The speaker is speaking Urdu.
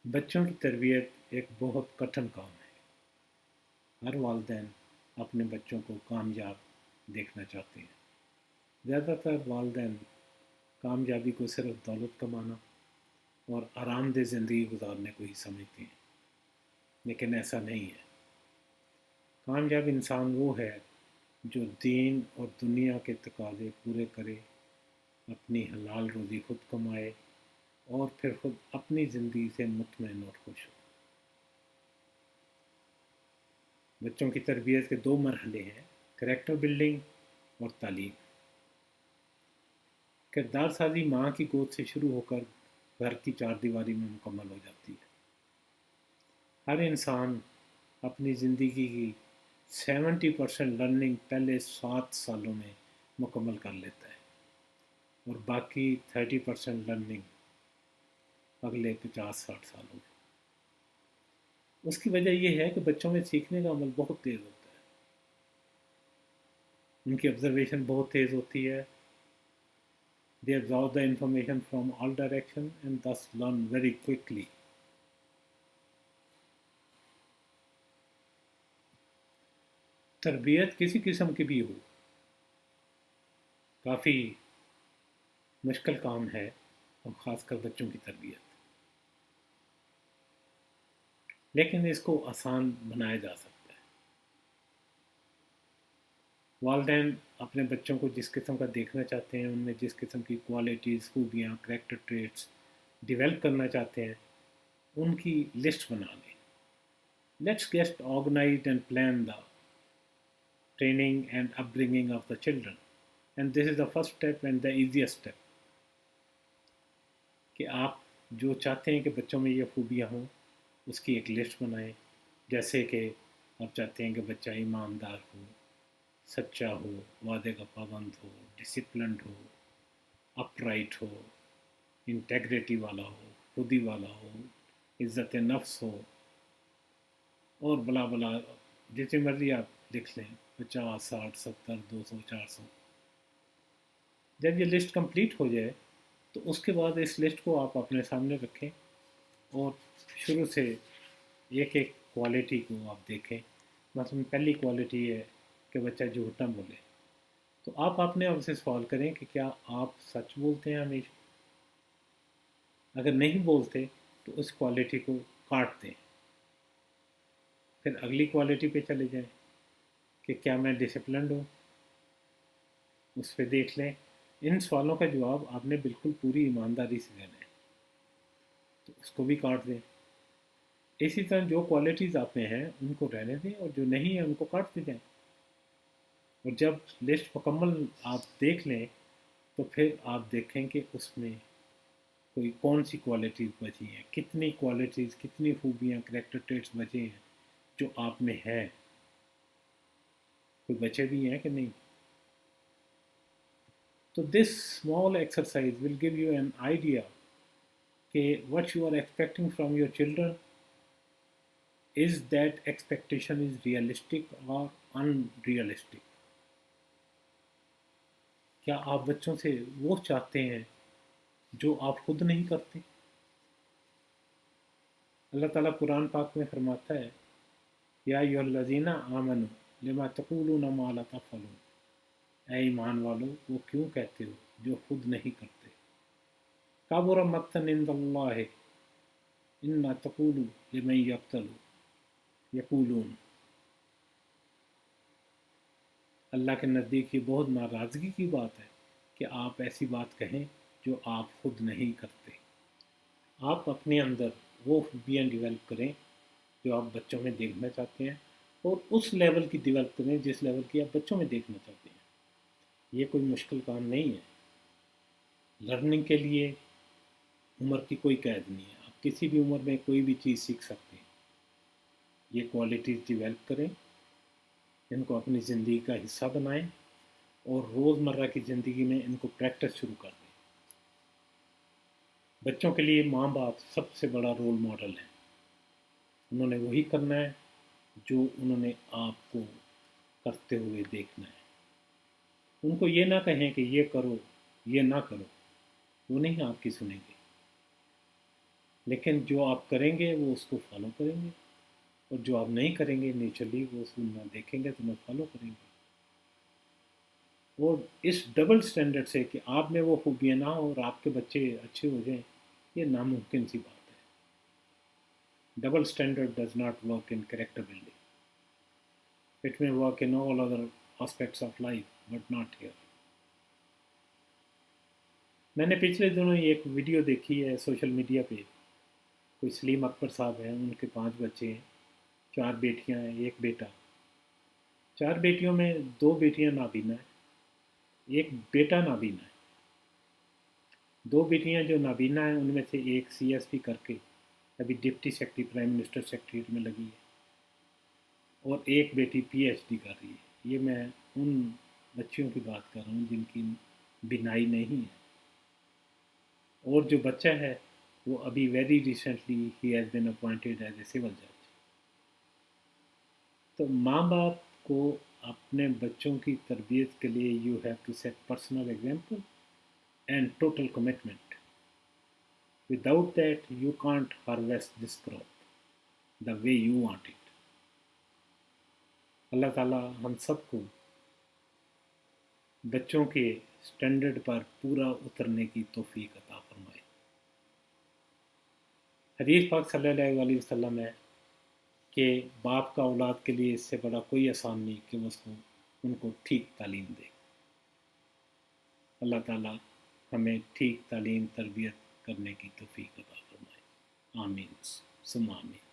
بچوں کی تربیت ایک بہت کٹھن کام ہے۔ ہر والدین اپنے بچوں کو کامیاب دیکھنا چاہتے ہیں۔ زیادہ تر والدین کامیابی کو صرف دولت کمانا اور آرام دہ زندگی گزارنے کو ہی سمجھتے ہیں، لیکن ایسا نہیں ہے۔ کامیاب انسان وہ ہے جو دین اور دنیا کے تقاضے پورے کرے، اپنی حلال روزی خود کمائے اور پھر خود اپنی زندگی سے مطمئن اور خوش ہو۔ بچوں کی تربیت کے دو مرحلے ہیں: کریکٹر بلڈنگ اور تعلیم۔ کردار سازی ماں کی گود سے شروع ہو کر گھر کی چار دیواری میں مکمل ہو جاتی ہے۔ ہر انسان اپنی زندگی کی 70% لرننگ پہلے 7 سالوں میں مکمل کر لیتا ہے اور باقی 30% لرننگ اگلے 50-60 سالوں میں۔ اس کی وجہ یہ ہے کہ بچوں میں سیکھنے کا عمل بہت تیز ہوتا ہے، ان کی آبزرویشن بہت تیز ہوتی ہے۔ They absorb the information from all directions and thus learn very quickly. تربیت کسی قسم کی بھی ہو، کافی مشکل کام ہے، اور خاص کر بچوں کی تربیت، لیکن اس کو آسان بنایا جا سکتا ہے۔ والدین اپنے بچوں کو جس قسم کا دیکھنا چاہتے ہیں، ان میں جس قسم کی کوالٹیز، خوبیاں، کریکٹر ٹریٹس ڈیولپ کرنا چاہتے ہیں، ان کی لسٹ بنا لیں۔ Let's get organised and plan the training and upbringing of the children. And this is the first step and the easiest step. کہ آپ جو چاہتے ہیں کہ بچوں میں یہ خوبیاں ہوں، اس کی ایک لسٹ بنائیں۔ جیسے کہ آپ چاہتے ہیں کہ بچہ ایماندار ہو، سچا ہو، وعدے کا پابند ہو، ڈسپلنڈ ہو، اپ رائٹ ہو، انٹیگریٹی والا ہو، خودی والا ہو، عزت نفس ہو، اور بلا بلا جتنی مرضی آپ لکھ لیں، 50، 60، 70، 200، 400۔ جب یہ لسٹ کمپلیٹ ہو جائے تو اس کے بعد اس لسٹ کو آپ اپنے سامنے رکھیں اور شروع سے ایک ایک کوالٹی کو آپ دیکھیں۔ مثلاً پہلی کوالٹی ہے کہ بچہ جھوٹ نہ بولے، تو آپ اپنے آپ سے سوال کریں کہ کیا آپ سچ بولتے ہیں ہمیشہ؟ اگر نہیں بولتے تو اس کوالٹی کو کاٹ دیں۔ پھر اگلی کوالٹی پہ چلے جائیں کہ کیا میں ڈسپلنڈ ہوں، اس پہ دیکھ لیں۔ ان سوالوں کا جواب آپ نے بالکل پوری ایمانداری سے دینا ہے، تو اس کو بھی کاٹ دیں۔ اسی طرح جو کوالٹیز آپ میں ہیں ان کو رہنے دیں، اور جو نہیں ہیں ان کو کاٹتے جائیں۔ اور جب لسٹ مکمل آپ دیکھ لیں تو پھر آپ دیکھیں کہ اس میں کوئی کون سی کوالٹیز بچی ہیں، کتنی کوالٹیز، کتنی خوبیاں، کریکٹر ٹریٹس بچے ہیں جو آپ میں ہے، کوئی بچے بھی ہیں کہ نہیں۔ تو this small exercise will give you an idea کہ what you are expecting from your children, is that expectation is realistic or unrealistic. کیا آپ بچوں سے وہ چاہتے ہیں جو آپ خود نہیں کرتے؟ اللہ تعالیٰ قرآن پاک میں فرماتا ہے، یا ایھا الذین آمنوا لما تقولون ما لا تفعلون، اے ایمان والو وہ کیوں کہتے ہو جو خود نہیں کرتے۔ کبر مقتا عند اللہ ان تقولوا لمن یقتل یقولون، اللہ کے نزدیک یہ بہت ناراضگی کی بات ہے کہ آپ ایسی بات کہیں جو آپ خود نہیں کرتے۔ آپ اپنے اندر وہ خوبیاں ڈیولپ کریں جو آپ بچوں میں دیکھنا چاہتے ہیں، اور اس لیول کی ڈیولپ کریں جس لیول کی آپ بچوں میں دیکھنا چاہتے ہیں۔ یہ کوئی مشکل کام نہیں ہے۔ لرننگ کے لیے عمر کی کوئی قید نہیں ہے، آپ کسی بھی عمر میں کوئی بھی چیز سیکھ سکتے ہیں۔ یہ کوالٹیز ڈیولپ کریں، ان کو اپنی زندگی کا حصہ بنائیں، اور روزمرہ کی زندگی میں ان کو پریکٹس شروع کر دیں۔ بچوں کے لیے ماں باپ سب سے بڑا رول ماڈل ہے۔ انہوں نے وہی کرنا ہے جو انہوں نے آپ کو کرتے ہوئے دیکھنا ہے۔ ان کو یہ نہ کہیں کہ یہ کرو، یہ نہ کرو، وہ نہیں آپ کی سنیں گے۔ لیکن جو آپ کریں گے وہ اس کو فالو کریں گے، اور جو آپ نہیں کریں گے نیچرلی وہ اس کو نہ دیکھیں گے تو نہ فالو کریں گے۔ اور اس ڈبل سٹینڈرڈ سے کہ آپ میں وہ خوبیاں نہ ہوں اور آپ کے بچے اچھے ہو جائیں، یہ ناممکن سی بات ہے۔ Double standard does not work in character building, it may work in all other aspects of life but not here۔ میں نے پچھلے دنوں ایک ویڈیو دیکھی ہے سوشل میڈیا پہ، کوئی سلیم اکبر صاحب ہیں، ان کے 5 بچے ہیں، 4 بیٹیاں ہیں، 1 بیٹا۔ 4 بیٹیوں میں 2 بیٹیاں نابینا ہیں، 1 بیٹا نابینا ہے۔ 2 بیٹیاں جو نابینا ہیں ان میں سے ایک CSP کر کے ابھی deputy secretary prime minister secretariat میں لگی ہے، اور ایک بیٹی PhD کر رہی ہے۔ یہ میں ان بچیوں کی بات کر رہا ہوں جن کی بینائی نہیں ہے۔ اور جو بچہ ہے وہ ابھی very recently he has been appointed as a civil جج۔ تو ماں باپ کو اپنے بچوں کی تربیت کے لیے you have to set personal example and total commitment. Without that you can't harvest this growth the way you want it. اللہ تعالیٰ ہم سب کو بچوں کے سٹینڈرڈ پر پورا اترنے کی توفیق عطا فرمائے۔ حدیث پاک صلی اللہ علیہ وسلم ہے کہ باپ کا اولاد کے لیے اس سے بڑا کوئی آسان نہیں کہ وہ اس کو ان کو ٹھیک تعلیم دے۔ اللہ تعالیٰ ہمیں ٹھیک تعلیم تربیت کرنے کی توفیق عطا فرمائے۔ آمین ثم آمین۔